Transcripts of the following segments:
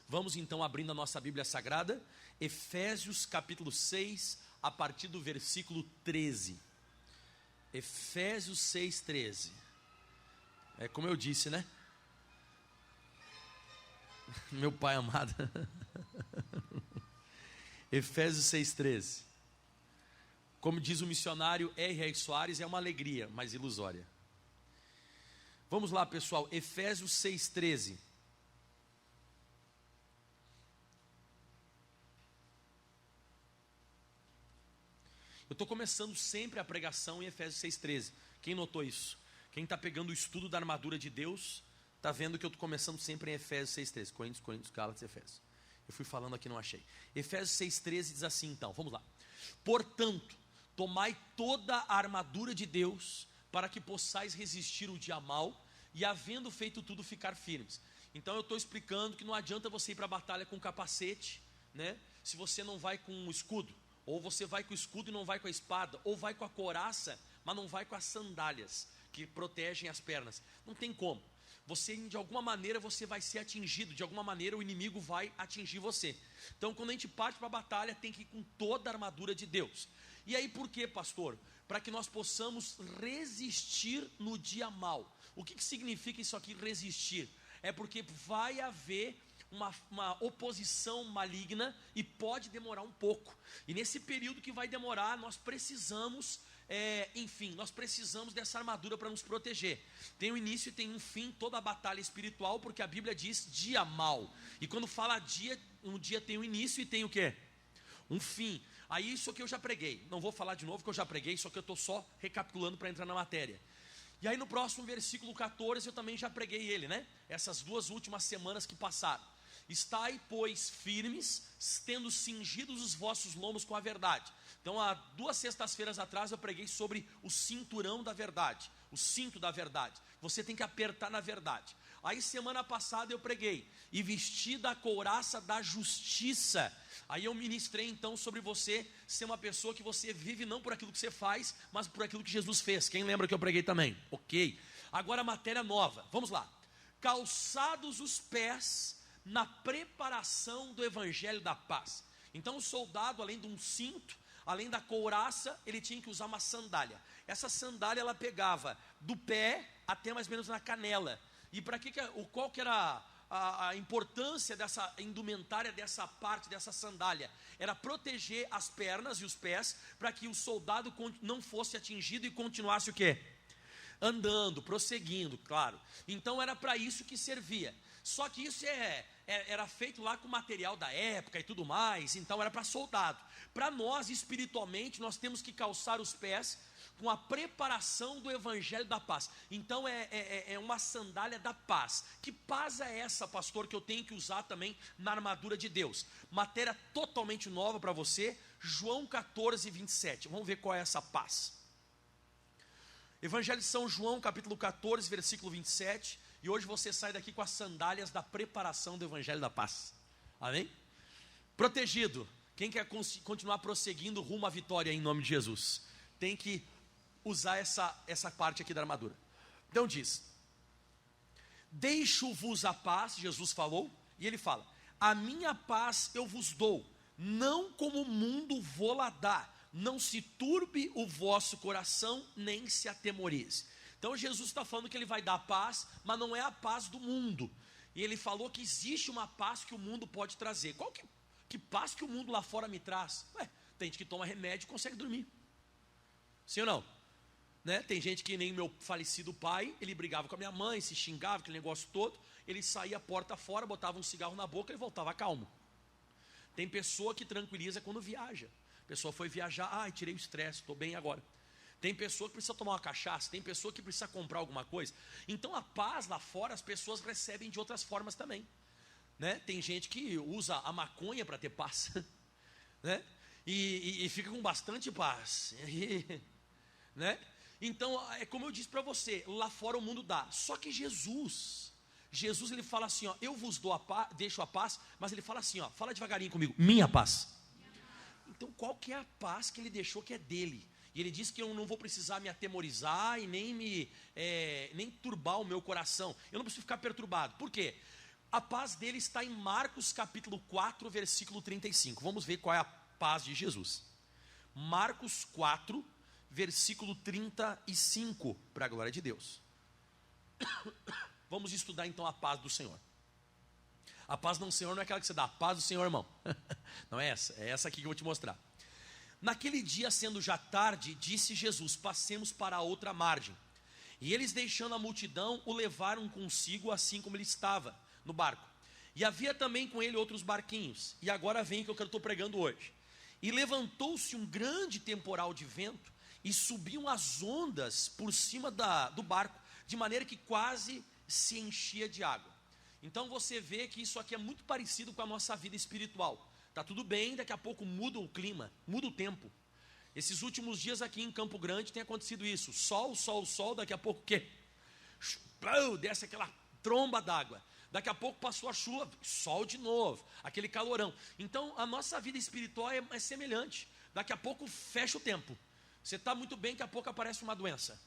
Vamos então abrindo a nossa Bíblia Sagrada, Efésios capítulo 6, a partir do versículo 13. Efésios 6, 13. É como eu disse, né? Meu pai amado. Efésios 6, 13. Como diz o missionário R.R. Soares, é uma alegria, mas ilusória. Vamos lá, pessoal, Efésios 6, 13. Eu estou começando sempre a pregação em Efésios 6,13. Quem notou isso? Quem está pegando o estudo da armadura de Deus, está vendo que eu estou começando sempre em Efésios 6,13. Coríntios, Gálatas e Efésios. Eu fui falando aqui, não achei. Efésios 6,13 diz assim então, vamos lá. Portanto, tomai toda a armadura de Deus, para que possais resistir o dia mau, e havendo feito tudo, ficar firmes. Então eu estou explicando que não adianta você ir para a batalha com capacete, né? Se você não vai com um escudo. Ou você vai com o escudo e não vai com a espada, ou vai com a couraça, mas não vai com as sandálias que protegem as pernas. Não tem como. Você, de alguma maneira, você vai ser atingido, de alguma maneira o inimigo vai atingir você. Então, quando a gente parte para a batalha, tem que ir com toda a armadura de Deus. E aí, por quê, pastor? Para que nós possamos resistir no dia mau. O que significa isso aqui, resistir? É porque vai haver uma oposição maligna e pode demorar um pouco. E nesse período que vai demorar, nós precisamos, nós precisamos dessa armadura para nos proteger. Tem um início e tem um fim, toda a batalha espiritual, porque a Bíblia diz dia mau. E quando fala dia, um dia tem um início e tem o quê? Um fim. Aí isso aqui eu já preguei. Não vou falar de novo que eu já preguei, só que eu estou só recapitulando para entrar na matéria. E aí no próximo versículo 14 eu também já preguei ele, né? Essas duas últimas semanas que passaram. Estai, pois, firmes, tendo cingidos os vossos lombos com a verdade. Então, há 2 sextas-feiras atrás eu preguei sobre o cinturão da verdade, o cinto da verdade. Você tem que apertar na verdade. Aí semana passada eu preguei, e vestida a couraça da justiça. Aí eu ministrei então sobre você ser uma pessoa que você vive não por aquilo que você faz, mas por aquilo que Jesus fez. Quem lembra que eu preguei também? Ok. Agora a matéria nova, vamos lá. Calçados os pés na preparação do evangelho da paz. Então o soldado, além de um cinto, além da couraça, ele tinha que usar uma sandália. Essa sandália ela pegava do pé até mais ou menos na canela. E para qual que era a importância dessa indumentária, dessa parte, dessa sandália? Era proteger as pernas e os pés, para que o soldado não fosse atingido e continuasse o quê? Andando, prosseguindo, claro. Então era para isso que servia. Só que isso era feito lá com material da época e tudo mais, então era para soldado. Para nós, espiritualmente, nós temos que calçar os pés com a preparação do evangelho da paz. Então é uma sandália da paz. Que paz é essa, pastor, que eu tenho que usar também na armadura de Deus? Matéria totalmente nova para você, João 14, 27. Vamos ver qual é essa paz. Evangelho de São João, capítulo 14, versículo 27. E hoje você sai daqui com as sandálias da preparação do evangelho da paz. Amém? Protegido. Quem quer continuar prosseguindo rumo à vitória em nome de Jesus? Tem que usar essa parte aqui da armadura. Então diz: deixo-vos a paz, Jesus falou, e ele fala: a minha paz eu vos dou, não como o mundo vou-la dar. Não se turbe o vosso coração, nem se atemorize. Então Jesus está falando que ele vai dar paz, mas não é a paz do mundo. E ele falou que existe uma paz que o mundo pode trazer. Qual que paz que o mundo lá fora me traz? Tem gente que toma remédio e consegue dormir. Sim ou não? Né? Tem gente que nem meu falecido pai, ele brigava com a minha mãe, se xingava, aquele negócio todo. Ele saía porta fora, botava um cigarro na boca e voltava calmo. Tem pessoa que tranquiliza quando viaja. A pessoa foi viajar, tirei o estresse, estou bem agora. Tem pessoa que precisa tomar uma cachaça, tem pessoa que precisa comprar alguma coisa. Então a paz lá fora as pessoas recebem de outras formas também, né? Tem gente que usa a maconha para ter paz, né? E fica com bastante paz, né? Então é como eu disse para você, lá fora o mundo dá. Só que Jesus ele fala assim, ó, eu vos dou a paz, deixo a paz, mas ele fala assim, ó, fala devagarinho comigo, minha paz. Então qual que é a paz que ele deixou que é dele? E ele diz que eu não vou precisar me atemorizar e nem turbar o meu coração. Eu não preciso ficar perturbado. Por quê? A paz dele está em Marcos capítulo 4, versículo 35. Vamos ver qual é a paz de Jesus. Marcos 4, versículo 35, para a glória de Deus. Vamos estudar então a paz do Senhor. A paz do Senhor não é aquela que você dá, a paz do Senhor, irmão. Não é essa aqui que eu vou te mostrar. Naquele dia, sendo já tarde, disse Jesus: passemos para a outra margem. E eles, deixando a multidão, o levaram consigo, assim como ele estava no barco. E havia também com ele outros barquinhos. E agora vem o que eu estou pregando hoje. E levantou-se um grande temporal de vento, e subiam as ondas por cima do barco, de maneira que quase se enchia de água. Então você vê que isso aqui é muito parecido com a nossa vida espiritual. Tá tudo bem, daqui a pouco muda o clima, muda o tempo. Esses últimos dias aqui em Campo Grande tem acontecido isso. Sol, daqui a pouco o quê? Desce aquela tromba d'água. Daqui a pouco passou a chuva, sol de novo, aquele calorão. Então a nossa vida espiritual é semelhante. Daqui a pouco fecha o tempo. Você está muito bem, daqui a pouco aparece uma doença.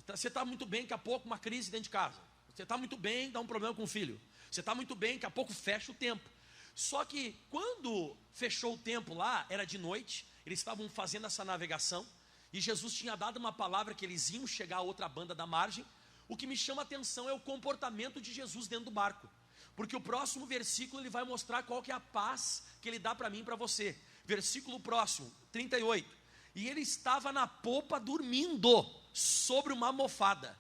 Você está muito bem, daqui a pouco uma crise dentro de casa. Você está muito bem, dá um problema com o filho. Você está muito bem, daqui a pouco fecha o tempo. Só que quando fechou o tempo lá, era de noite, eles estavam fazendo essa navegação, e Jesus tinha dado uma palavra que eles iam chegar a outra banda da margem. O que me chama a atenção é o comportamento de Jesus dentro do barco, porque o próximo versículo ele vai mostrar qual que é a paz que ele dá para mim e para você. Versículo próximo, 38. E ele estava na popa dormindo sobre uma almofada.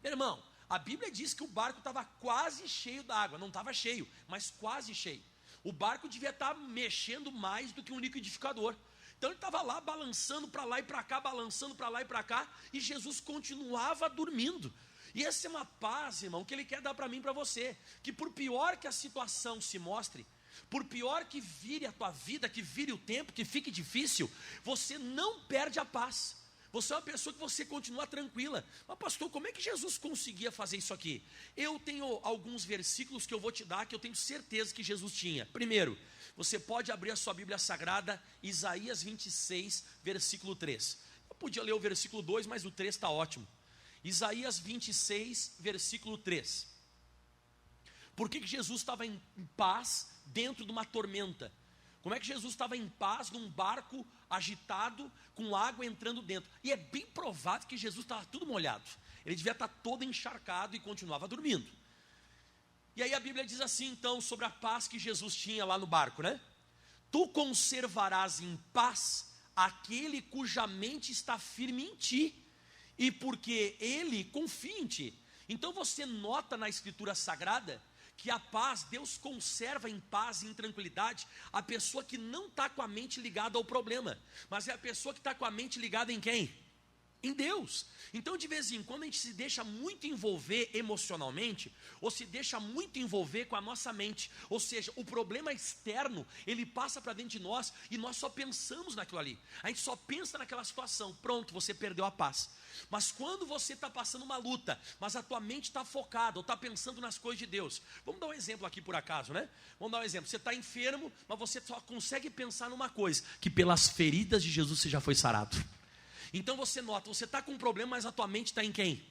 Meu irmão, a Bíblia diz que o barco estava quase cheio d'água. Não estava cheio, mas quase cheio. O barco devia estar mexendo mais do que um liquidificador. Então ele estava lá balançando para lá e para cá, balançando para lá e para cá, e Jesus continuava dormindo. E essa é uma paz, irmão, que ele quer dar para mim e para você, que por pior que a situação se mostre, por pior que vire a tua vida, que vire o tempo, que fique difícil, você não perde a paz. Você é uma pessoa que você continua tranquila. Mas pastor, como é que Jesus conseguia fazer isso aqui? Eu tenho alguns versículos que eu vou te dar, que eu tenho certeza que Jesus tinha. Primeiro, você pode abrir a sua Bíblia Sagrada, Isaías 26, versículo 3. Eu podia ler o versículo 2, mas o 3 está ótimo. Isaías 26, versículo 3. Por que Jesus estava em paz dentro de uma tormenta? Como é que Jesus estava em paz num barco agitado, com água entrando dentro? E é bem provável que Jesus estava tudo molhado. Ele devia estar todo encharcado e continuava dormindo. E aí a Bíblia diz assim, então, sobre a paz que Jesus tinha lá no barco, né? Tu conservarás em paz aquele cuja mente está firme em ti, e porque ele confia em ti. Então você nota na Escritura Sagrada que a paz, Deus conserva em paz e em tranquilidade a pessoa que não está com a mente ligada ao problema, mas é a pessoa que está com a mente ligada em quem? Em Deus. Então de vez em quando a gente se deixa muito envolver emocionalmente, ou se deixa muito envolver com a nossa mente, ou seja, o problema externo, ele passa para dentro de nós, e nós só pensamos naquilo ali, a gente só pensa naquela situação, pronto, você perdeu a paz. Mas quando você está passando uma luta, mas a tua mente está focada, ou está pensando nas coisas de Deus, vamos dar um exemplo aqui por acaso, né? Vamos dar um exemplo, você está enfermo, mas você só consegue pensar numa coisa, que pelas feridas de Jesus você já foi sarado. Então você nota, você está com um problema, mas a tua mente está em quem?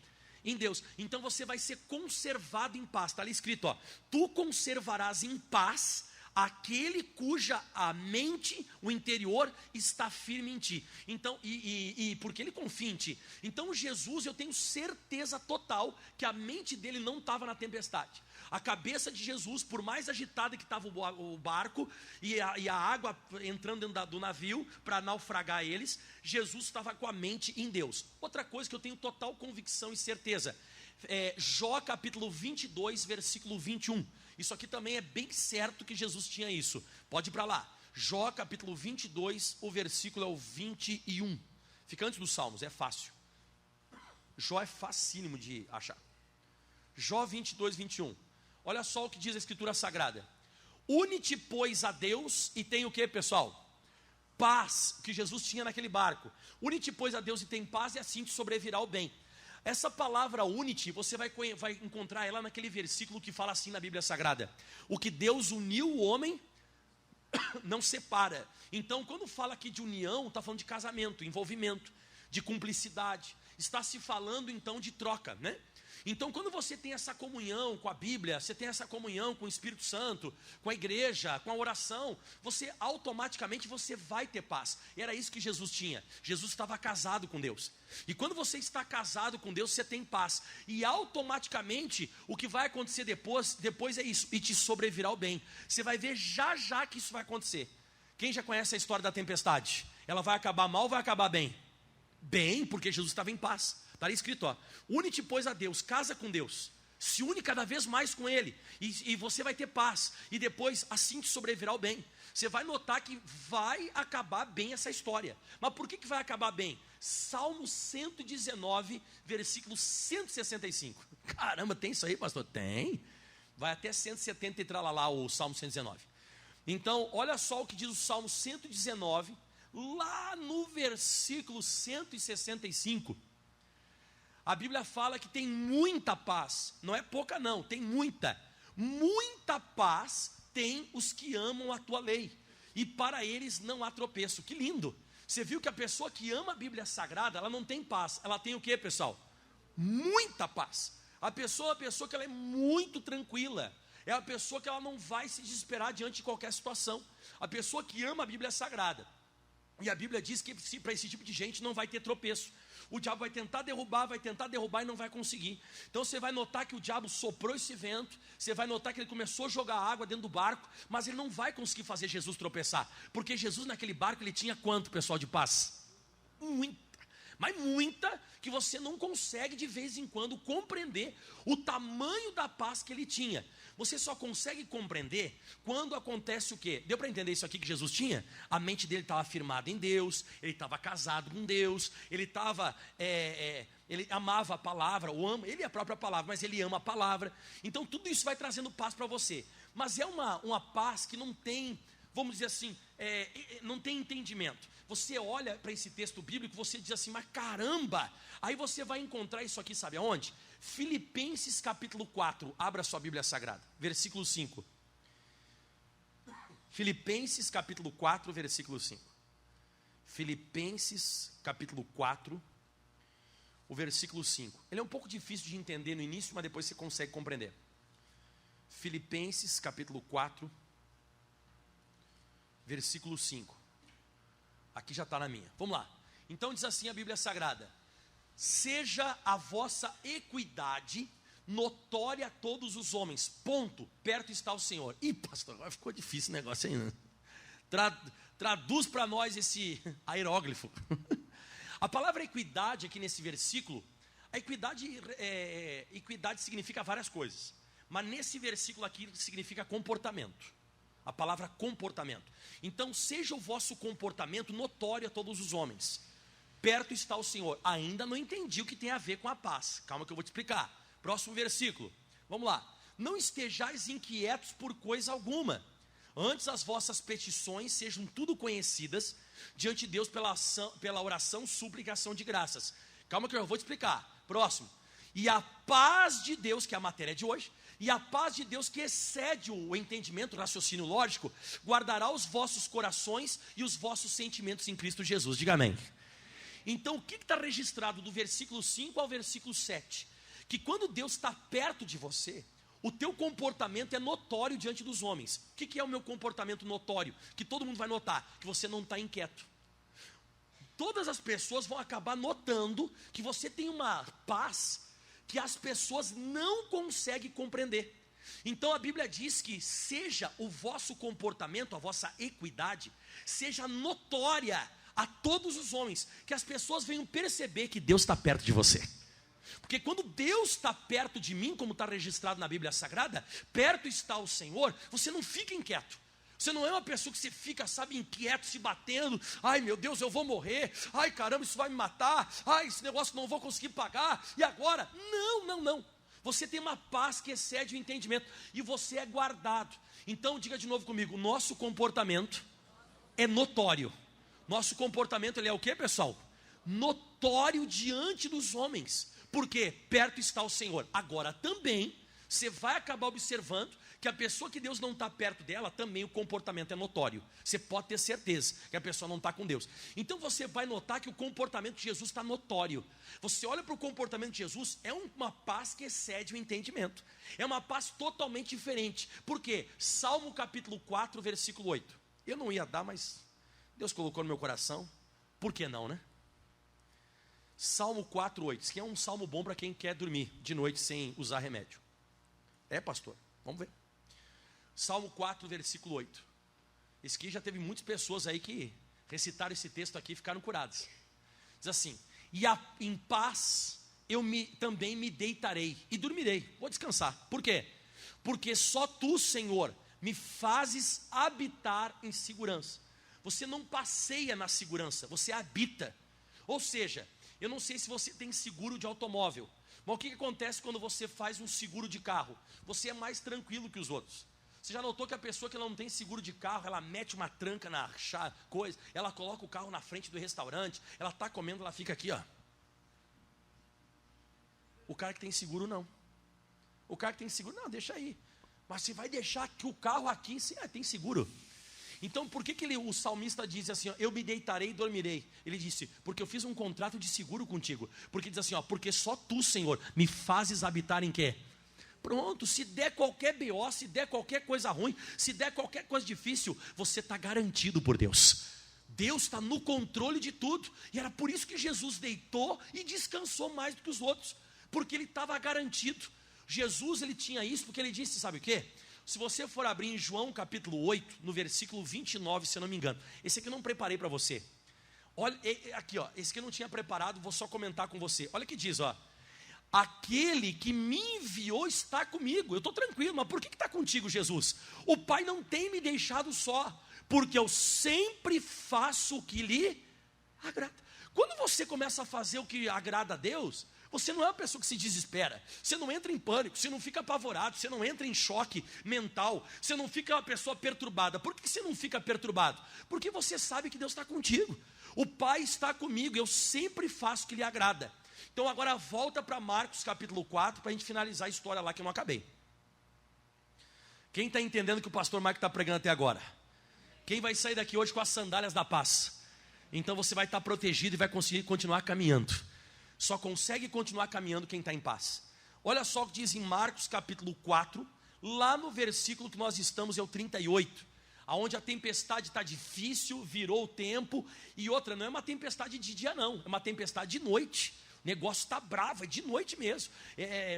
Em Deus. Então você vai ser conservado em paz. Está ali escrito, ó, tu conservarás em paz aquele cuja a mente, o interior, está firme em ti. Então, porque ele confia em ti. Então Jesus, eu tenho certeza total que a mente dele não estava na tempestade. A cabeça de Jesus, por mais agitada que estava o barco e a água entrando dentro do navio para naufragar eles, Jesus estava com a mente em Deus. Outra coisa que eu tenho total convicção e certeza, Jó capítulo 22, versículo 21. Isso aqui também é bem certo que Jesus tinha isso. Pode ir para lá. Jó capítulo 22, o versículo é o 21. Fica antes dos Salmos, é fácil. Jó é facílimo de achar. Jó 22, 21. Olha só o que diz a Escritura Sagrada. Une-te, pois, a Deus e tem o que, pessoal? Paz, que Jesus tinha naquele barco. Une-te, pois, a Deus e tem paz, e assim te sobrevirá o bem. Essa palavra une-te, você vai encontrar ela naquele versículo que fala assim na Bíblia Sagrada. O que Deus uniu o homem, não separa. Então, quando fala aqui de união, está falando de casamento, envolvimento, de cumplicidade. Está se falando, então, de troca, né? Então, quando você tem essa comunhão com a Bíblia, você tem essa comunhão com o Espírito Santo, com a igreja, com a oração, você automaticamente vai ter paz. E era isso que Jesus tinha. Jesus estava casado com Deus. E quando você está casado com Deus, você tem paz. E automaticamente, o que vai acontecer depois é isso, e te sobrevirá o bem. Você vai ver já que isso vai acontecer. Quem já conhece a história da tempestade? Ela vai acabar mal ou vai acabar bem? Bem, porque Jesus estava em paz. Está ali escrito, une-te pois a Deus, casa com Deus, se une cada vez mais com Ele, e você vai ter paz, e depois assim te sobrevirá o bem. Você vai notar que vai acabar bem essa história. Mas por que vai acabar bem? Salmo 119, versículo 165. Caramba, tem isso aí, pastor? Tem. Vai até 170 e tralalá o Salmo 119. Então, olha só o que diz o Salmo 119, lá no versículo 165. A Bíblia fala que tem muita paz, não é pouca não, tem muita paz tem os que amam a tua lei, e para eles não há tropeço. Que lindo, você viu que a pessoa que ama a Bíblia Sagrada, ela não tem paz, ela tem o que, pessoal? Muita paz. A pessoa que ela é muito tranquila, é a pessoa que ela não vai se desesperar diante de qualquer situação, a pessoa que ama a Bíblia Sagrada. E a Bíblia diz que para esse tipo de gente não vai ter tropeço. O diabo vai tentar derrubar e não vai conseguir. Então você vai notar que o diabo soprou esse vento, você vai notar que ele começou a jogar água dentro do barco, mas ele não vai conseguir fazer Jesus tropeçar, porque Jesus naquele barco ele tinha quanto, pessoal, de paz? Muita. Mas muita, que você não consegue de vez em quando compreender o tamanho da paz que ele tinha. Você só consegue compreender quando acontece o quê? Deu para entender isso aqui que Jesus tinha? A mente dele estava firmada em Deus, ele estava casado com Deus, ele amava a palavra, ele é a própria palavra, mas ele ama a palavra. Então tudo isso vai trazendo paz para você. Mas é uma paz que não tem, vamos dizer assim, não tem entendimento. Você olha para esse texto bíblico, você diz assim, mas caramba, aí você vai encontrar isso aqui, sabe aonde? Filipenses capítulo 4, abra sua Bíblia Sagrada, versículo 5. Filipenses capítulo 4, versículo 5. Filipenses capítulo 4, o versículo 5. Ele é um pouco difícil de entender no início, mas depois você consegue compreender. Filipenses capítulo 4, versículo 5. Aqui já está na minha, vamos lá. Então diz assim a Bíblia Sagrada: seja a vossa equidade notória a todos os homens, ponto, perto está o Senhor. Ih, pastor, agora ficou difícil o negócio aí, né? Traduz para nós esse aeróglifo. A palavra equidade aqui nesse versículo, a equidade significa várias coisas, mas nesse versículo aqui significa comportamento. A palavra comportamento. Então seja o vosso comportamento notório a todos os homens, perto está o Senhor. Ainda não entendi o que tem a ver com a paz, calma que eu vou te explicar. Próximo versículo, vamos lá. Não estejais inquietos por coisa alguma, antes as vossas petições sejam tudo conhecidas diante de Deus pela oração, súplica e ação de graças. Calma que eu vou te explicar. Próximo. E a paz de Deus, que é a matéria de hoje, e a paz de Deus que excede o entendimento, o raciocínio lógico, guardará os vossos corações e os vossos sentimentos em Cristo Jesus. Diga amém. Então o que está registrado do versículo 5 ao versículo 7? Que quando Deus está perto de você, o teu comportamento é notório diante dos homens. O que é o meu comportamento notório? Que todo mundo vai notar, que você não está inquieto. Todas as pessoas vão acabar notando que você tem uma paz que as pessoas não conseguem compreender. Então a Bíblia diz que seja o vosso comportamento, a vossa equidade, seja notória a todos os homens, que as pessoas venham perceber que Deus está perto de você. Porque quando Deus está perto de mim, como está registrado na Bíblia Sagrada, perto está o Senhor, você não fica inquieto. Você não é uma pessoa que você fica, inquieto, se batendo. Ai, meu Deus, eu vou morrer. Ai, caramba, isso vai me matar. Ai, esse negócio não vou conseguir pagar. E agora? Não. Você tem uma paz que excede o entendimento. E você é guardado. Então, diga de novo comigo. Nosso comportamento é notório. Nosso comportamento, ele é o quê, pessoal? Notório diante dos homens. Porque perto está o Senhor. Agora, também, você vai acabar observando que que a pessoa que Deus não está perto dela, também o comportamento é notório. Você pode ter certeza que a pessoa não está com Deus. Então você vai notar que o comportamento de Jesus está notório. Você olha para o comportamento de Jesus, é uma paz que excede o entendimento. É uma paz totalmente diferente. Por quê? Salmo capítulo 4, versículo 8. Eu não ia dar, mas Deus colocou no meu coração. Por que não, né? Salmo 4, 8. Isso aqui é um salmo bom para quem quer dormir de noite sem usar remédio. É, pastor? Vamos ver. Salmo 4, versículo 8. Esse aqui já teve muitas pessoas aí que recitaram esse texto aqui e ficaram curadas. Diz assim: em paz eu também me deitarei e dormirei. Vou descansar. Por quê? Porque só tu, Senhor, me fazes habitar em segurança. Você não passeia na segurança, você habita. Ou seja, eu não sei se você tem seguro de automóvel, mas o que acontece quando você faz um seguro de carro? Você é mais tranquilo que os outros. Você já notou que a pessoa que não tem seguro de carro, ela mete uma tranca na coisa, ela coloca o carro na frente do restaurante, ela está comendo, ela fica aqui, ó. O cara que tem seguro, não. O cara que tem seguro, não, deixa aí. Mas você vai deixar que o carro aqui, sim, tem seguro. Então, por que o salmista diz assim, ó, eu me deitarei e dormirei? Ele disse, porque eu fiz um contrato de seguro contigo. Porque diz assim, ó, porque só tu, Senhor, me fazes habitar em quê? Pronto, se der qualquer BO, se der qualquer coisa ruim, se der qualquer coisa difícil, você está garantido por Deus. Deus está no controle de tudo. E era por isso que Jesus deitou e descansou mais do que os outros. Porque ele estava garantido. Jesus, ele tinha isso porque ele disse, sabe o quê? Se você for abrir em João capítulo 8, no versículo 29, se eu não me engano. Esse aqui eu não preparei para você. Olha, aqui ó, esse que eu não tinha preparado, vou só comentar com você. Olha o que diz, ó. Aquele que me enviou está comigo. Eu estou tranquilo, mas por que está contigo, Jesus? O Pai não tem me deixado só, porque eu sempre faço o que lhe agrada. Quando você começa a fazer o que agrada a Deus, você não é uma pessoa que se desespera, você não entra em pânico, você não fica apavorado, você não entra em choque mental, você não fica uma pessoa perturbada. Por que você não fica perturbado? Porque você sabe que Deus está contigo. O Pai está comigo, eu sempre faço o que lhe agrada. Então agora volta para Marcos capítulo 4, para a gente finalizar a história lá que eu não acabei. Quem está entendendo o que o pastor Marcos está pregando até agora? Quem vai sair daqui hoje com as sandálias da paz? Então você vai estar protegido e vai conseguir continuar caminhando. Só consegue continuar caminhando quem está em paz. Olha só o que diz em Marcos capítulo 4, lá no versículo que nós estamos, é o 38. Onde a tempestade está difícil, virou o tempo. E outra, não é uma tempestade de dia não, é uma tempestade de noite. O negócio está bravo, é de noite mesmo.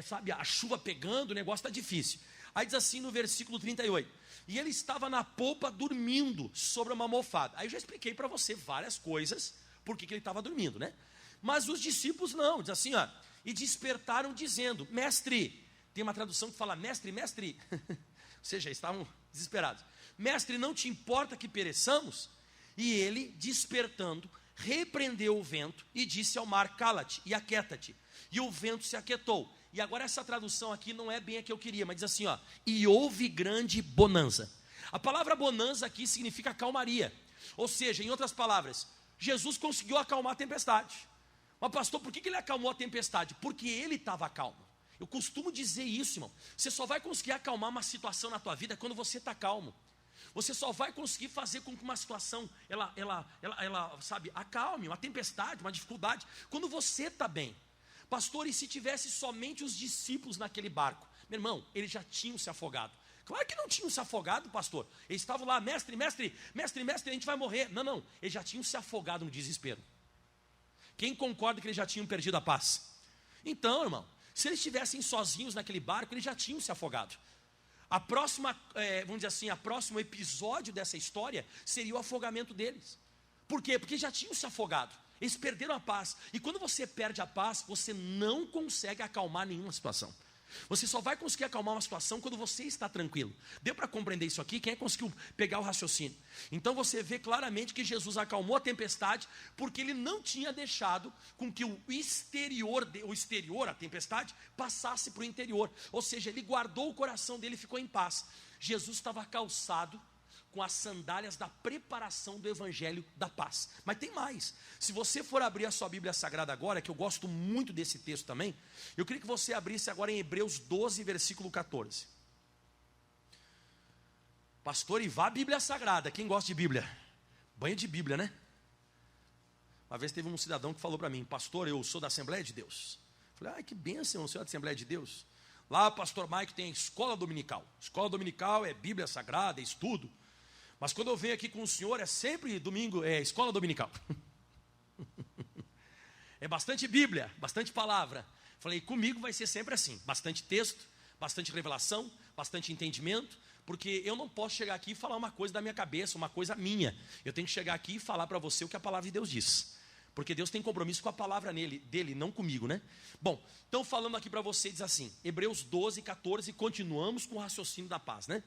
Sabe, a chuva pegando, o negócio está difícil. Aí diz assim no versículo 38. E ele estava na polpa dormindo sobre uma almofada. Aí eu já expliquei para você várias coisas, por que ele estava dormindo, né? Mas os discípulos não, diz assim, ó. E despertaram dizendo, mestre. Tem uma tradução que fala, mestre, mestre. Ou seja, estavam desesperados. Mestre, não te importa que pereçamos? E ele, despertando, repreendeu o vento e disse ao mar, cala-te e aquieta-te. E o vento se aquietou. E agora essa tradução aqui não é bem a que eu queria, mas diz assim, ó, e houve grande bonança. A palavra bonança aqui significa calmaria. Ou seja, em outras palavras, Jesus conseguiu acalmar a tempestade. Mas pastor, por que ele acalmou a tempestade? Porque ele estava calmo. Eu costumo dizer isso, irmão. Você só vai conseguir acalmar uma situação na tua vida quando você está calmo. Você só vai conseguir fazer com que uma situação, sabe, acalme, uma tempestade, uma dificuldade, quando você está bem. Pastor, e se tivesse somente os discípulos naquele barco? Meu irmão, eles já tinham se afogado. Claro que não tinham se afogado, pastor. Eles estavam lá, mestre, mestre, mestre, mestre, a gente vai morrer. Não, não, eles já tinham se afogado no desespero. Quem concorda que eles já tinham perdido a paz? Então, irmão, se eles estivessem sozinhos naquele barco, eles já tinham se afogado. A próxima, vamos dizer assim, a próximo episódio dessa história seria o afogamento deles. Por quê? Porque já tinham se afogado. Eles perderam a paz. E quando você perde a paz, você não consegue acalmar nenhuma situação. Você só vai conseguir acalmar uma situação quando você está tranquilo. Deu para compreender isso aqui? Quem conseguiu pegar o raciocínio? Então você vê claramente que Jesus acalmou a tempestade porque ele não tinha deixado com que o exterior, a tempestade, passasse para o interior. Ou seja, ele guardou o coração dele e ficou em paz. Jesus estava calçado com as sandálias da preparação do evangelho da paz. Mas tem mais. Se você for abrir a sua Bíblia Sagrada agora, que eu gosto muito desse texto também, eu queria que você abrisse agora em Hebreus 12, versículo 14. Pastor, e vá a Bíblia Sagrada. Quem gosta de Bíblia? Banho de Bíblia, né? Uma vez teve um cidadão que falou para mim: pastor, eu sou da Assembleia de Deus. Eu falei: que bênção, o senhor é da Assembleia de Deus. Lá, pastor Mike tem escola dominical. Escola dominical é Bíblia Sagrada, é estudo. Mas quando eu venho aqui com o senhor, é sempre domingo, é escola dominical. É bastante Bíblia, bastante palavra. Falei: comigo vai ser sempre assim, bastante texto, bastante revelação, bastante entendimento, porque eu não posso chegar aqui e falar uma coisa da minha cabeça, uma coisa minha. Eu tenho que chegar aqui e falar para você o que a palavra de Deus diz. Porque Deus tem compromisso com a palavra dele, não comigo, né? Bom, então falando aqui para você, diz assim, Hebreus 12, 14, continuamos com o raciocínio da paz, né?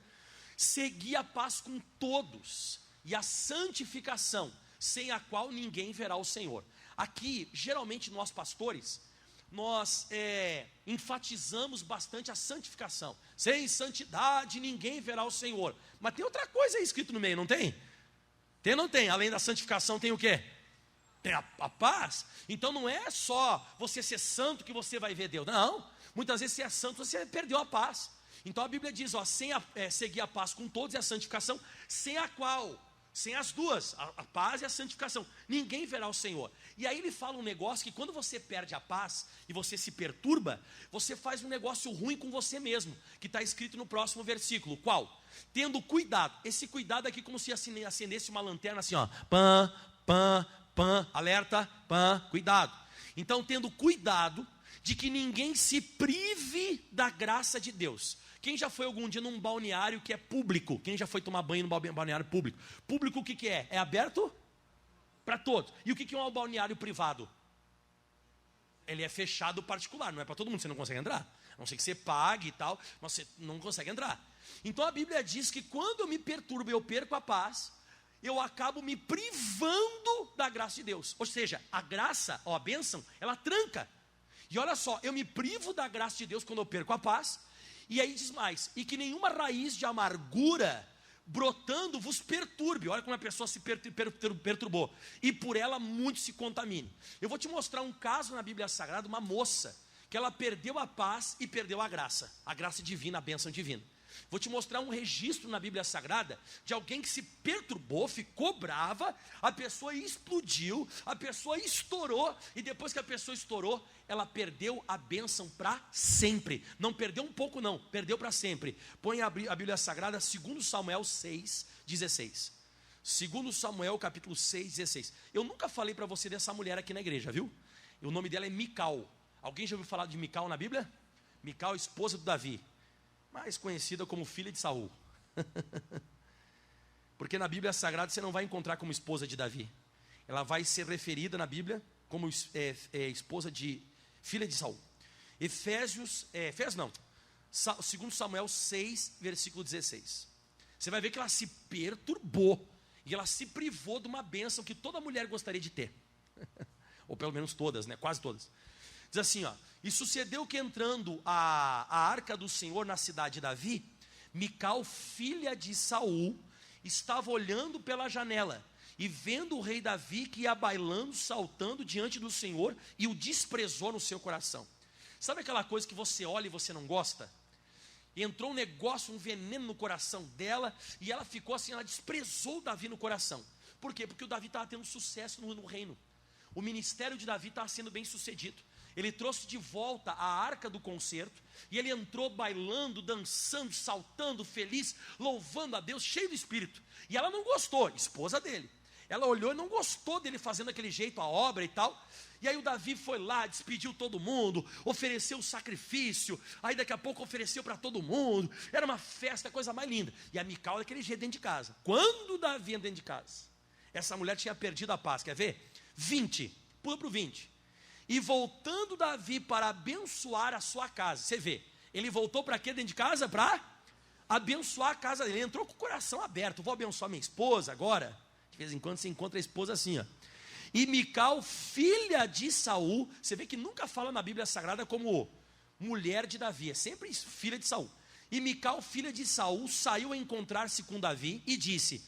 Segui a paz com todos e a santificação, sem a qual ninguém verá o Senhor. Aqui, geralmente nós pastores, nós enfatizamos bastante a santificação. Sem santidade ninguém verá o Senhor. Mas tem outra coisa aí escrito no meio, não tem? Tem ou não tem? Além da santificação tem o quê? Tem a paz. Então não é só você ser santo que você vai ver Deus. Não, muitas vezes você é santo, você perdeu a paz. Então a Bíblia diz, seguir a paz com todos e a santificação, sem a qual... Sem as duas, a paz e a santificação, ninguém verá o Senhor. E aí ele fala um negócio que quando você perde a paz e você se perturba, você faz um negócio ruim com você mesmo, que está escrito no próximo versículo. Qual? Tendo cuidado. Esse cuidado aqui como se acendesse uma lanterna assim, ó. Pã, pã, pã, alerta, pã, cuidado. Então tendo cuidado de que ninguém se prive da graça de Deus. Quem já foi algum dia num balneário que é público? Quem já foi tomar banho num balneário público? Público o que é? É aberto para todos. E o que é um balneário privado? Ele é fechado particular, não é para todo mundo, você não consegue entrar. A não ser que você pague e tal, mas você não consegue entrar. Então a Bíblia diz que quando eu me perturbo, eu perco a paz, eu acabo me privando da graça de Deus. Ou seja, a graça, a bênção, ela tranca. E olha só, eu me privo da graça de Deus quando eu perco a paz. E aí diz mais, e que nenhuma raiz de amargura brotando vos perturbe. Olha como a pessoa se perturbou. E por ela muito se contamine. Eu vou te mostrar um caso na Bíblia Sagrada, uma moça, que ela perdeu a paz e perdeu a graça divina, a bênção divina. Vou te mostrar um registro na Bíblia Sagrada de alguém que se perturbou, ficou brava, a pessoa explodiu, a pessoa estourou, e depois que a pessoa estourou, ela perdeu a bênção para sempre. Não perdeu um pouco não, perdeu para sempre. Põe a Bíblia Sagrada, 2 Samuel 6, 16. 2 Samuel capítulo 6, 16. Eu nunca falei para você dessa mulher aqui na igreja, viu? O nome dela é Mical. Alguém já ouviu falar de Mical na Bíblia? Mical, esposa do Davi, mais conhecida como filha de Saul. Porque na Bíblia Sagrada você não vai encontrar como esposa de Davi. Ela vai ser referida na Bíblia como esposa de filha de Saul. 2 Samuel 6, versículo 16. Você vai ver que ela se perturbou e ela se privou de uma bênção que toda mulher gostaria de ter. Ou pelo menos todas, né? Quase todas. Diz assim, ó: e sucedeu que entrando a arca do Senhor na cidade de Davi, Mical, filha de Saul, estava olhando pela janela e vendo o rei Davi que ia bailando, saltando diante do Senhor, e o desprezou no seu coração. Sabe aquela coisa que você olha e você não gosta? E entrou um negócio, um veneno no coração dela, e ela ficou assim, ela desprezou Davi no coração. Por quê? Porque o Davi estava tendo sucesso no reino. O ministério de Davi estava sendo bem sucedido. Ele trouxe de volta a arca do concerto, e ele entrou bailando, dançando, saltando, feliz, louvando a Deus, cheio do espírito. E ela não gostou, esposa dele. Ela olhou e não gostou dele fazendo aquele jeito, a obra e tal. E aí o Davi foi lá, despediu todo mundo, ofereceu o sacrifício, aí daqui a pouco ofereceu para todo mundo. Era uma festa, coisa mais linda. E a Mical daquele jeito dentro de casa. Quando o Davi entra dentro de casa, essa mulher tinha perdido a paz, quer ver? 20, pula para o 20. E voltando Davi para abençoar a sua casa. Você vê, ele voltou para quê dentro de casa? Para abençoar a casa dele. Ele entrou com o coração aberto. Vou abençoar minha esposa agora. De vez em quando você encontra a esposa assim, ó. E Mical, filha de Saul. Você vê que nunca fala na Bíblia Sagrada como mulher de Davi, é sempre filha de Saul. E Mical, filha de Saul, saiu a encontrar-se com Davi e disse: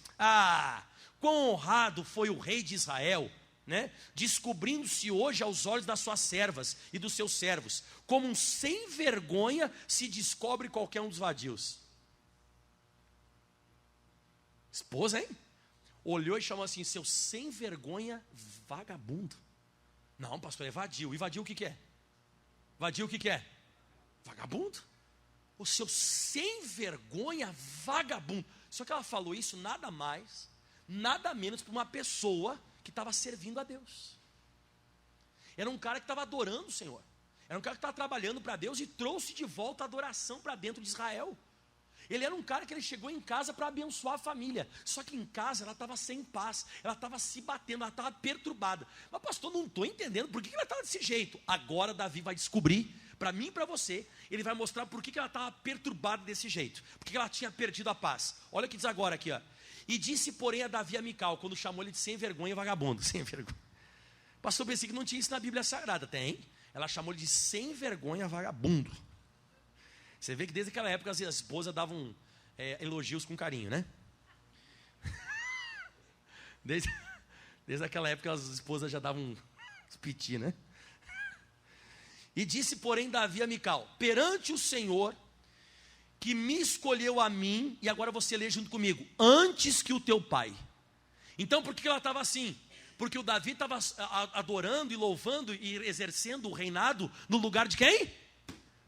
quão honrado foi o rei de Israel, né? Descobrindo-se hoje aos olhos das suas servas e dos seus servos, como um sem vergonha se descobre qualquer um dos vadios. Esposa, hein? Olhou e chamou assim, seu sem vergonha vagabundo. Não, pastor, é vadio. E vadio o que é? Vadio o que é? Vagabundo. O seu sem vergonha vagabundo. Só que ela falou isso nada mais, nada menos para uma pessoa que estava servindo a Deus. Era um cara que estava adorando o Senhor. Era um cara que estava trabalhando para Deus e trouxe de volta a adoração para dentro de Israel. Ele era um cara que ele chegou em casa para abençoar a família. Só que em casa ela estava sem paz. Ela estava se batendo, ela estava perturbada. Mas pastor, não estou entendendo, por que ela estava desse jeito? Agora Davi vai descobrir, para mim e para você, ele vai mostrar por que ela estava perturbada desse jeito. Por que ela tinha perdido a paz. Olha o que diz agora aqui, ó. E disse, porém, a Davi a Mical, quando chamou ele de sem vergonha e vagabundo. Sem vergonha. Pastor, pensei que não tinha isso na Bíblia Sagrada. Tem? Ela chamou ele de sem vergonha vagabundo. Você vê que desde aquela época as esposas davam elogios com carinho, né? Desde aquela época as esposas já davam uns piti, né? E disse, porém, Davi a Mical, perante o Senhor, que me escolheu a mim, e agora você lê junto comigo, antes que o teu pai. Então por que ela estava assim? Porque o Davi estava adorando e louvando e exercendo o reinado no lugar de quem?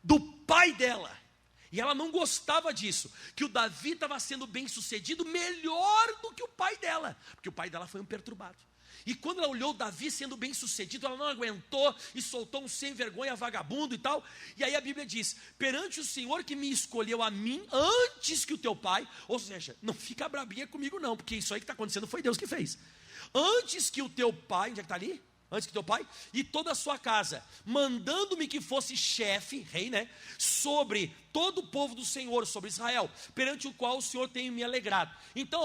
Do pai dela. E ela não gostava disso, que o Davi estava sendo bem sucedido melhor do que o pai dela, porque o pai dela foi um perturbado. E quando ela olhou Davi sendo bem sucedido, ela não aguentou e soltou um sem vergonha vagabundo e tal. E aí a Bíblia diz, perante o Senhor que me escolheu a mim antes que o teu pai, ou seja, não fica brabinha comigo não, porque isso aí que está acontecendo foi Deus que fez. Antes que o teu pai, onde é que está ali? Antes que teu pai, e toda a sua casa, mandando-me que fosse chefe, rei, né, sobre todo o povo do Senhor, sobre Israel, perante o qual o Senhor tem me alegrado. Então,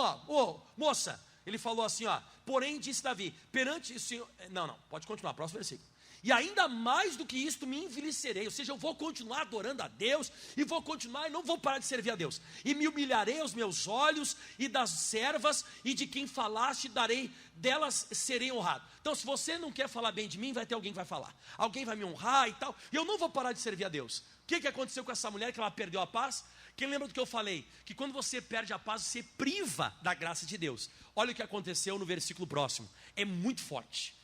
moça, ele falou assim, porém disse Davi, perante o Senhor, não, pode continuar, próximo versículo. E ainda mais do que isto me envelhecerei, ou seja, eu vou continuar adorando a Deus, e vou continuar e não vou parar de servir a Deus. E me humilharei aos meus olhos, e das servas, e de quem falaste, darei, delas serei honrado. Então se você não quer falar bem de mim, vai ter alguém que vai falar. Alguém vai me honrar e tal, e eu não vou parar de servir a Deus. O que aconteceu com essa mulher, que ela perdeu a paz? Quem lembra do que eu falei? Que quando você perde a paz, você priva da graça de Deus. Olha o que aconteceu no versículo próximo, é muito forte.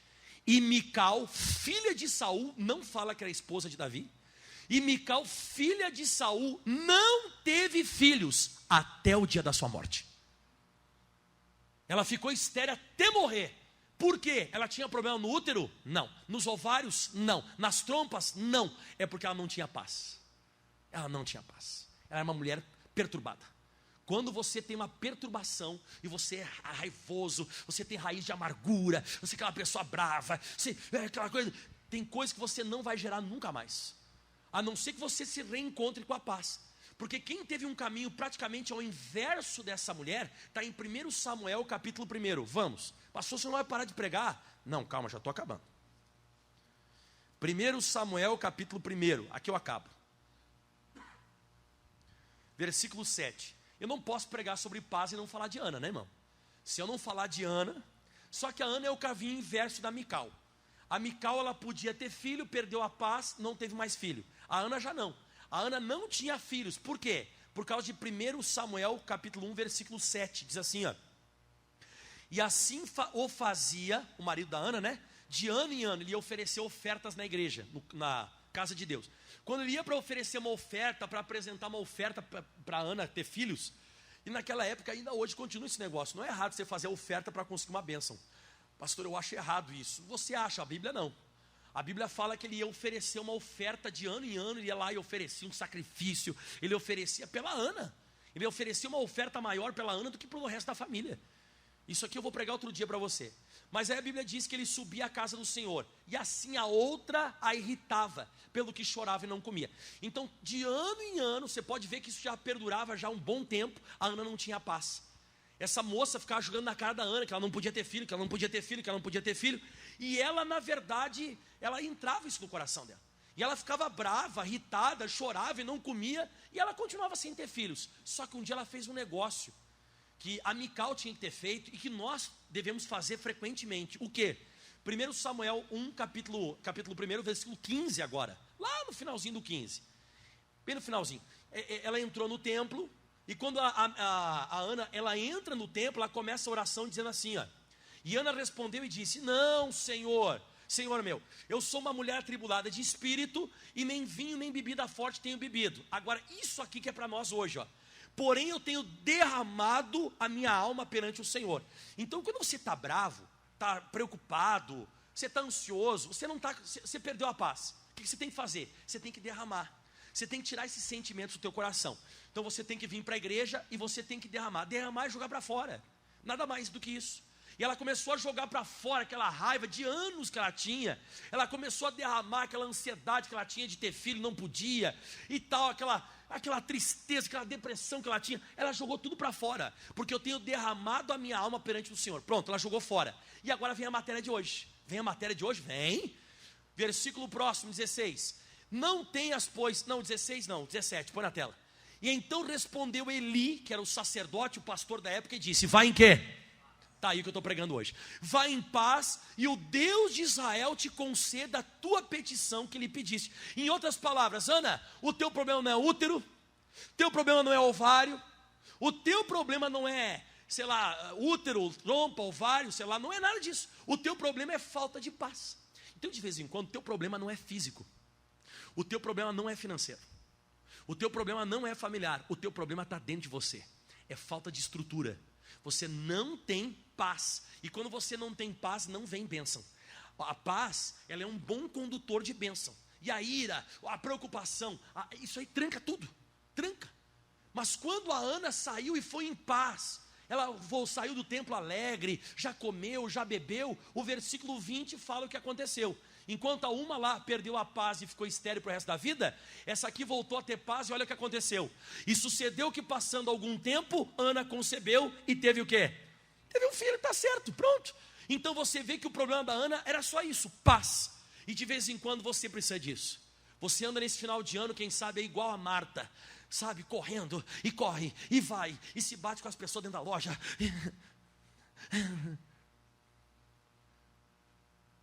E Mical, filha de Saul, não fala que era esposa de Davi. E Mical, filha de Saul, não teve filhos até o dia da sua morte. Ela ficou estéril até morrer. Por quê? Ela tinha problema no útero? Não. Nos ovários? Não. Nas trompas? Não. É porque ela não tinha paz. Ela não tinha paz. Ela era uma mulher perturbada. Quando você tem uma perturbação e você é raivoso, você tem raiz de amargura, você é aquela pessoa brava, você é aquela coisa, tem coisa que você não vai gerar nunca mais, a não ser que você se reencontre com a paz. Porque quem teve um caminho praticamente ao inverso dessa mulher, está em 1 Samuel capítulo 1. Vamos, pastor, você não vai parar de pregar? Não, calma, já estou acabando. 1 Samuel capítulo 1, aqui eu acabo. Versículo 7. Eu não posso pregar sobre paz e não falar de Ana, né, irmão? Se eu não falar de Ana, só que a Ana é o caminho inverso da Mical. A Mical, ela podia ter filho, perdeu a paz, não teve mais filho. A Ana já não. A Ana não tinha filhos. Por quê? Por causa de 1 Samuel, capítulo 1, versículo 7. Diz assim, e assim o fazia, o marido da Ana, né? De ano em ano, ele ia oferecer ofertas na igreja, na casa de Deus. Quando ele ia para oferecer uma oferta, para apresentar uma oferta para Ana ter filhos, e naquela época, ainda hoje continua esse negócio, não é errado você fazer oferta para conseguir uma bênção. Pastor, eu acho errado isso. Você acha, a Bíblia não. A Bíblia fala que ele ia oferecer uma oferta de ano em ano, ele ia lá e oferecia um sacrifício, ele oferecia pela Ana, ele oferecia uma oferta maior pela Ana do que pelo resto da família. Isso aqui eu vou pregar outro dia para você. Mas aí a Bíblia diz que ele subia à casa do Senhor, e assim a outra a irritava, pelo que chorava e não comia. Então, de ano em ano, você pode ver que isso já perdurava já um bom tempo, a Ana não tinha paz. Essa moça ficava jogando na cara da Ana, que ela não podia ter filho, que ela não podia ter filho, que ela não podia ter filho. E ela, na verdade, ela entrava isso no coração dela. E ela ficava brava, irritada, chorava e não comia, e ela continuava sem ter filhos. Só que um dia ela fez um negócio que a Mical tinha que ter feito e que nós devemos fazer frequentemente. O quê? 1 Samuel 1, capítulo 1, versículo 15 agora. Lá no finalzinho do 15. Bem no finalzinho. Ela entrou no templo, E quando a Ana, ela entra no templo, ela começa a oração dizendo assim, ó. E Ana respondeu e disse, não, Senhor meu, eu sou uma mulher atribulada de espírito, e nem vinho nem bebida forte tenho bebido. Agora, isso aqui que é para nós hoje, ó. Porém, eu tenho derramado a minha alma perante o Senhor. Então, quando você está bravo, está preocupado, você está ansioso, você perdeu a paz. O que você tem que fazer? Você tem que derramar. Você tem que tirar esses sentimentos do teu coração. Então você tem que vir para a igreja e você tem que derramar. Derramar e jogar para fora. Nada mais do que isso. E ela começou a jogar para fora aquela raiva de anos que ela tinha. Ela começou a derramar aquela ansiedade que ela tinha de ter filho, não podia. E tal, aquela tristeza, aquela depressão que ela tinha. Ela jogou tudo para fora. Porque eu tenho derramado a minha alma perante o Senhor. Pronto, ela jogou fora. E agora vem a matéria de hoje. Vem a matéria de hoje? Vem. Versículo próximo, 16. Não tenhas, pois, não, 16 não, 17, põe na tela. E então respondeu Eli, que era o sacerdote, o pastor da época, e disse, vai em quê? Está aí o que eu estou pregando hoje. Vai em paz, e o Deus de Israel te conceda a tua petição que lhe pediste. Em outras palavras, Ana, o teu problema não é útero, teu problema não é ovário, o teu problema não é, sei lá, útero, trompa, ovário, sei lá, não é nada disso. O teu problema é falta de paz. Então, de vez em quando, o teu problema não é físico. O teu problema não é financeiro. O teu problema não é familiar. O teu problema está dentro de você. É falta de estrutura. Você não tem paz. E quando você não tem paz, não vem bênção. A paz, ela é um bom condutor de bênção. E a ira, a preocupação, isso aí tranca tudo. Tranca. Mas quando a Ana saiu e foi em paz, ela saiu do templo alegre, já comeu, já bebeu, o versículo 20 fala o que aconteceu. Enquanto a uma lá perdeu a paz e ficou estéril para o resto da vida, essa aqui voltou a ter paz e olha o que aconteceu. E sucedeu que passando algum tempo, Ana concebeu e teve o quê? Teve um filho, está certo, pronto. Então você vê que o problema da Ana era só isso, paz. E de vez em quando você precisa disso. Você anda nesse final de ano, quem sabe é igual a Marta, sabe, correndo, e corre, e vai, e se bate com as pessoas dentro da loja.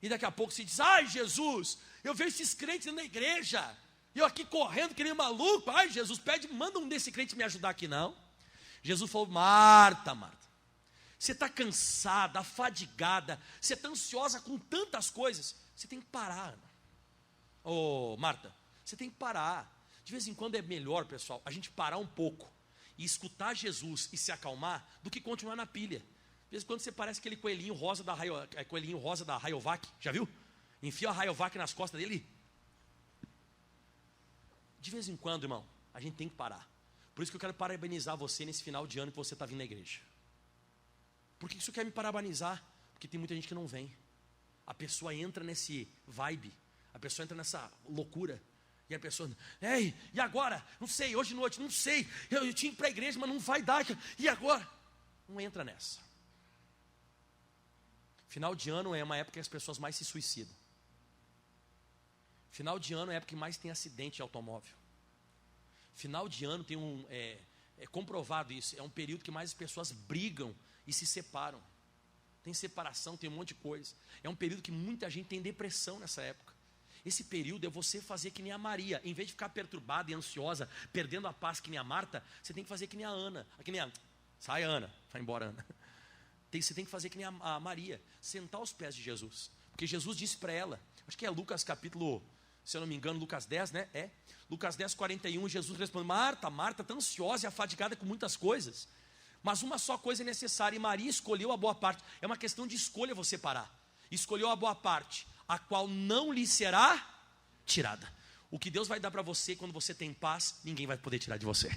E daqui a pouco se diz, ai Jesus, eu vejo esses crentes na igreja, e eu aqui correndo que nem maluco, ai Jesus, manda um desse crente me ajudar aqui, não. Jesus falou, Marta, você está cansada, afadigada, você está ansiosa com tantas coisas, você tem que parar, Ana. Marta, você tem que parar. De vez em quando é melhor, pessoal, a gente parar um pouco e escutar Jesus e se acalmar, do que continuar na pilha. De vez em quando você parece aquele coelhinho rosa da Rayovac, já viu? Enfia a Rayovac nas costas dele. De vez em quando, irmão, a gente tem que parar. Por isso que eu quero parabenizar você nesse final de ano que você está vindo na igreja. Por que você quer me parabenizar? Porque tem muita gente que não vem. A pessoa entra nesse vibe, a pessoa entra nessa loucura. E a pessoa, ei, e agora? Não sei, hoje de noite, não sei. Eu tinha que ir para a igreja, mas não vai dar. E agora? Não entra nessa. Final de ano é uma época que as pessoas mais se suicidam. Final de ano é a época que mais tem acidente de automóvel. Final de ano tem é comprovado isso, é um período que mais as pessoas brigam e se separam. Tem separação, tem um monte de coisa. É um período que muita gente tem depressão nessa época. Esse período é você fazer que nem a Maria. Em vez de ficar perturbada e ansiosa, perdendo a paz que nem a Marta, você tem que fazer que nem a Ana. Sai Ana, vai embora Ana. Você tem que fazer que nem a Maria, sentar aos pés de Jesus. Porque Jesus disse para ela, acho que é Lucas capítulo, se eu não me engano, Lucas 10, né? Lucas 10, 41, Jesus responde, Marta, está ansiosa e afadigada com muitas coisas. Mas uma só coisa é necessária, e Maria escolheu a boa parte. É uma questão de escolha você parar. Escolheu a boa parte, a qual não lhe será tirada. O que Deus vai dar para você quando você tem paz, ninguém vai poder tirar de você.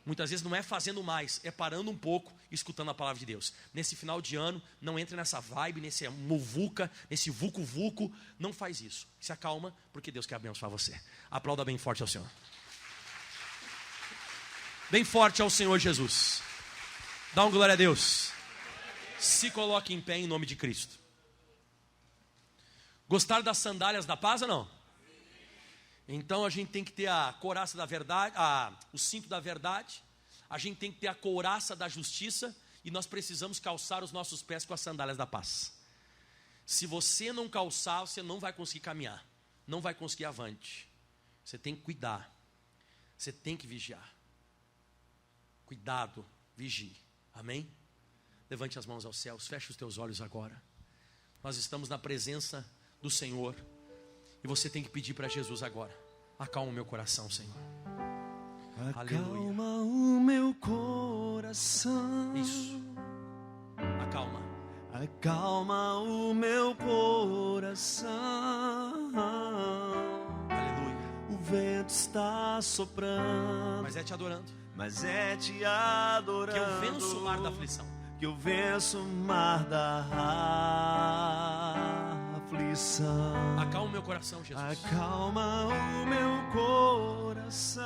Muitas vezes não é fazendo mais, é parando um pouco e escutando a palavra de Deus. Nesse final de ano, não entre nessa vibe, nesse muvuca, nesse vucu-vucu. Não faz isso. Se acalma, porque Deus quer abençoar você. Aplauda bem forte ao Senhor. Bem forte ao Senhor Jesus. Dá um glória a Deus. Se coloque em pé em nome de Cristo. Gostaram das sandálias da paz ou não? Então a gente tem que ter a couraça da verdade, o cinto da verdade, a gente tem que ter a couraça da justiça, e nós precisamos calçar os nossos pés com as sandálias da paz. Se você não calçar, você não vai conseguir caminhar, não vai conseguir avante. Você tem que cuidar, você tem que vigiar. Cuidado, vigie. Amém? Levante as mãos aos céus, feche os teus olhos agora. Nós estamos na presença do Senhor. E você tem que pedir para Jesus agora: acalma o meu coração, Senhor. Acalma o meu coração. Isso. Acalma. Acalma o meu coração. Aleluia. O vento está soprando, Mas é te adorando mas é te adorando que eu venço o mar da aflição. Que eu venço o mar da aflição. Acalma o meu coração, Jesus. Acalma o meu coração.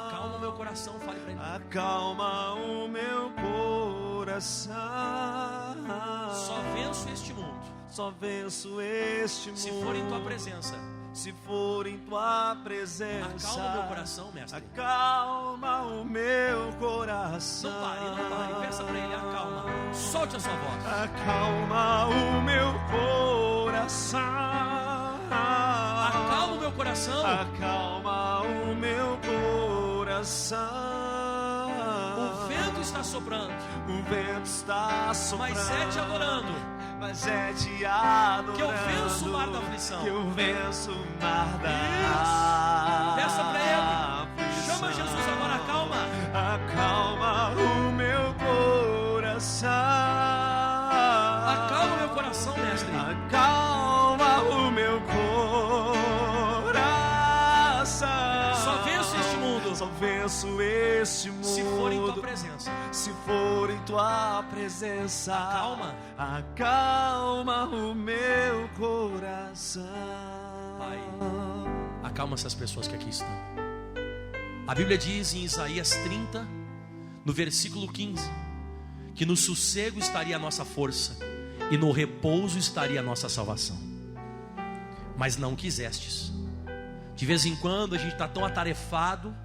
Acalma o meu coração, fale para ele. Acalma o meu coração. Só venço este mundo Só venço este mundo se for em tua presença. Se for em tua presença. Acalma o meu coração, mestre. Acalma o meu coração. Não pare, não pare. Peça para ele, acalma. Solte a sua voz. Acalma o meu coração. Acalma o meu coração. Acalma o meu coração. O vento está soprando, O vento está soprando, mas é te adorando mas é te adorando que eu venço o mar da aflição. Que eu venço o mar da Isso. Peça para ele. aflição. Chama Jesus agora, acalma. Acalma o meu coração. Acalma o meu coração, mestre. Acalma o meu coração. Só venço este mundo Só venço este mundo se for em tua presença. Se for em tua presença. Acalma. Acalma o meu coração. Pai, acalma essas pessoas que aqui estão. A Bíblia diz em Isaías 30, no versículo 15, que no sossego estaria a nossa força e no repouso estaria a nossa salvação. Mas não quisestes. De vez em quando a gente está tão atarefado,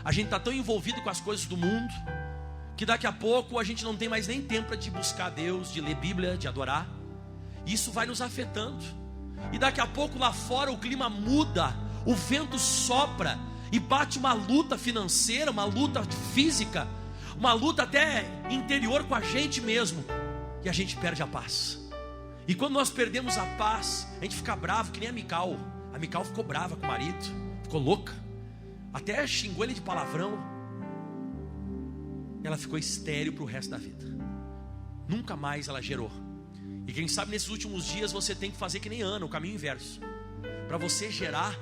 a gente está tão envolvido com as coisas do mundo, que daqui a pouco a gente não tem mais nem tempo de buscar Deus, de ler Bíblia, de adorar. Isso vai nos afetando. E daqui a pouco lá fora o clima muda, o vento sopra e bate uma luta financeira, uma luta física, uma luta até interior com a gente mesmo. E a gente perde a paz. E quando nós perdemos a paz, a gente fica bravo, que nem a Mical. A Mical ficou brava com o marido, ficou louca, até xingou ele de palavrão. Ela ficou estéril para o resto da vida. Nunca mais ela gerou. E quem sabe nesses últimos dias você tem que fazer que nem Ana, o caminho inverso. Para você gerar,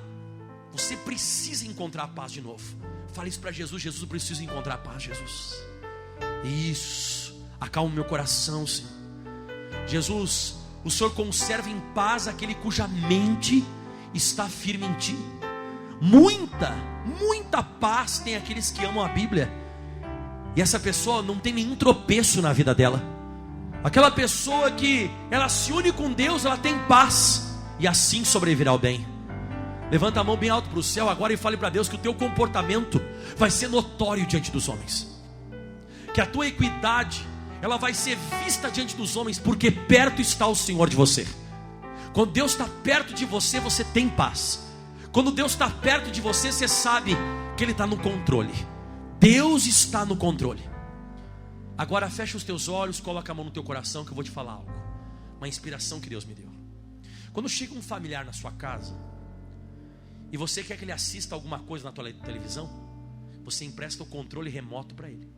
você precisa encontrar a paz de novo. Fale isso para Jesus: Jesus, eu preciso encontrar a paz, Jesus. Isso, acalma o meu coração, Senhor. Jesus, o Senhor conserva em paz aquele cuja mente está firme em Ti. Muita paz tem aqueles que amam a Bíblia. E essa pessoa não tem nenhum tropeço na vida dela. Aquela pessoa que ela se une com Deus, ela tem paz, e assim sobreviverá o bem. Levanta a mão bem alto para o céu agora e fale para Deus que o teu comportamento vai ser notório diante dos homens. Que a tua equidade, ela vai ser vista diante dos homens, porque perto está o Senhor de você. Quando Deus está perto de você, você tem paz. Quando Deus está perto de você, você sabe que Ele está no controle. Deus está no controle. Agora fecha os teus olhos, coloca a mão no teu coração, que eu vou te falar algo. Uma inspiração que Deus me deu. Quando chega um familiar na sua casa e você quer que ele assista alguma coisa na tua televisão, você empresta o controle remoto para ele.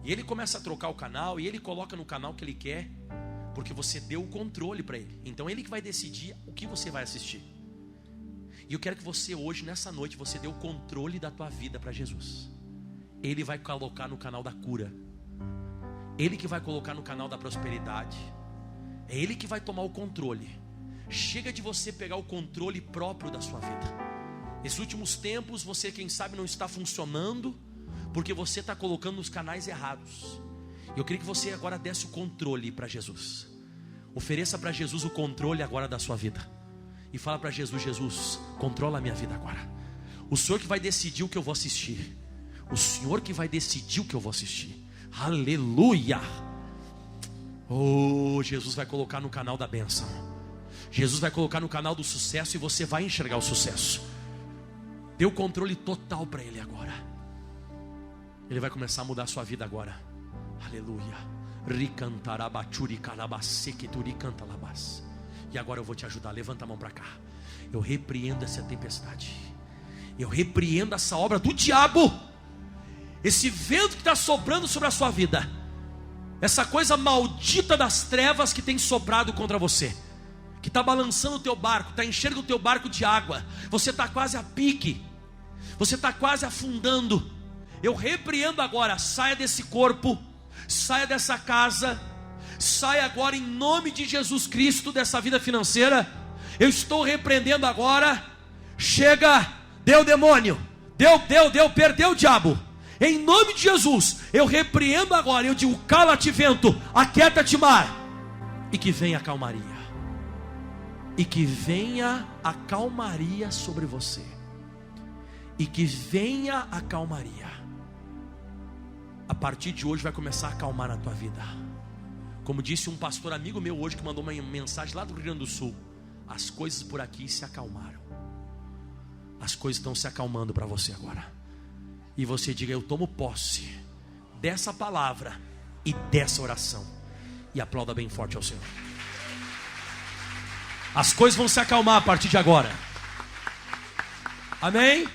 E ele começa a trocar o canal, e ele coloca no canal que ele quer, porque você deu o controle para ele. Então ele que vai decidir o que você vai assistir. E eu quero que você hoje, nessa noite, você dê o controle da tua vida para Jesus. Ele vai colocar no canal da cura. Ele que vai colocar no canal da prosperidade. É Ele que vai tomar o controle. Chega de você pegar o controle próprio da sua vida. Nesses últimos tempos, você, quem sabe, não está funcionando porque você está colocando nos canais errados. Eu queria que você agora desse o controle para Jesus. Ofereça para Jesus o controle agora da sua vida. E fala para Jesus: Jesus, controla a minha vida agora. O Senhor que vai decidir o que eu vou assistir. O Senhor que vai decidir o que eu vou assistir. Aleluia. Oh, Jesus vai colocar no canal da bênção. Jesus vai colocar no canal do sucesso, e você vai enxergar o sucesso. Dê o controle total para Ele agora. Ele vai começar a mudar a sua vida agora. Aleluia. E agora eu vou te ajudar. Levanta a mão para cá. Eu repreendo essa tempestade. Eu repreendo essa obra do diabo. Esse vento que está soprando sobre a sua vida. Essa coisa maldita das trevas que tem soprado contra você. Que está balançando o teu barco. Está enchendo o teu barco de água. Você está quase a pique. Você está quase afundando. Eu repreendo agora. Saia desse corpo. Saia dessa casa. Saia agora em nome de Jesus Cristo dessa vida financeira. Eu estou repreendendo agora. Chega, deu demônio. Deu, perdeu o diabo. Em nome de Jesus, eu repreendo agora. Eu digo, cala-te vento, aquieta-te mar. E que venha a calmaria. E que venha a calmaria sobre você. E que venha a calmaria. A partir de hoje vai começar a acalmar na tua vida. Como disse um pastor amigo meu hoje, que mandou uma mensagem lá do Rio Grande do Sul: as coisas por aqui se acalmaram. As coisas estão se acalmando para você agora. E você diga, eu tomo posse dessa palavra e dessa oração. E aplauda bem forte ao Senhor. As coisas vão se acalmar a partir de agora. Amém?